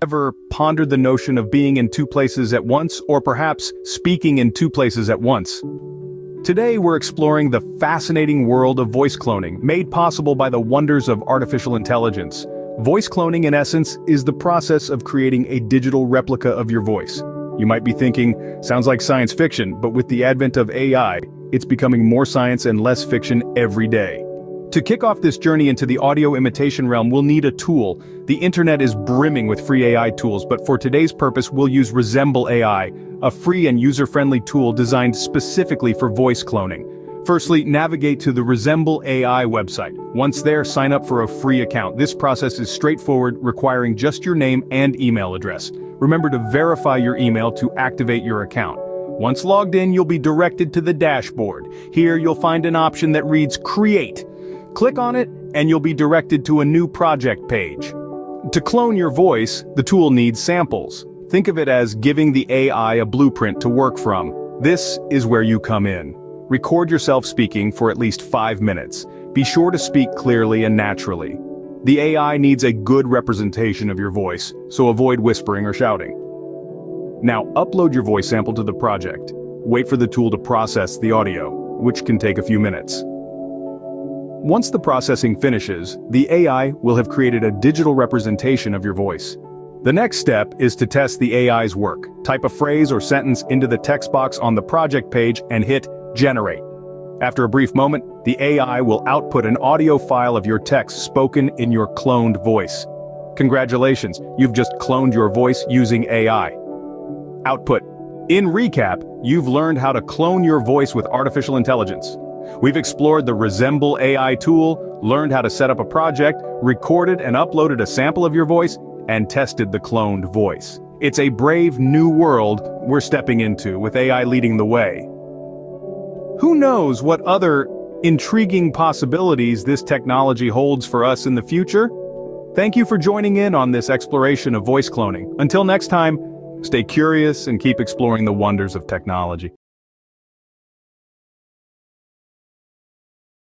ever pondered the notion of being in two places at once, or perhaps speaking in two places at once? Today we're exploring the fascinating world of voice cloning, made possible by the wonders of artificial intelligence. Voice cloning, in essence, is the process of creating a digital replica of your voice. You might be thinking, sounds like science fiction, but with the advent of AI, it's becoming more science and less fiction every day. To kick off this journey into the audio imitation realm, we'll need a tool. The internet is brimming with free AI tools, but for today's purpose, we'll use Resemble AI, a free and user-friendly tool designed specifically for voice cloning. Firstly, navigate to the Resemble AI website. Once there, sign up for a free account. This process is straightforward, requiring just your name and email address. Remember to verify your email to activate your account. Once logged in, you'll be directed to the dashboard. Here, you'll find an option that reads Create. Click on it, and you'll be directed to a new project page. To clone your voice, the tool needs samples. Think of it as giving the AI a blueprint to work from. This is where you come in. Record yourself speaking for at least 5 minutes. Be sure to speak clearly and naturally. The AI needs a good representation of your voice, so avoid whispering or shouting. Now, upload your voice sample to the project. Wait for the tool to process the audio, which can take a few minutes. Once the processing finishes, the AI will have created a digital representation of your voice. The next step is to test the AI's work. Type a phrase or sentence into the text box on the project page and hit Generate. After a brief moment, the AI will output an audio file of your text spoken in your cloned voice. Congratulations, you've just cloned your voice using AI. Output. In recap, you've learned how to clone your voice with artificial intelligence. We've explored the Resemble AI tool, learned how to set up a project, recorded and uploaded a sample of your voice, and tested the cloned voice. It's a brave new world we're stepping into, with AI leading the way. Who knows what other intriguing possibilities this technology holds for us in the future? Thank you for joining in on this exploration of voice cloning. Until next time, stay curious and keep exploring the wonders of technology.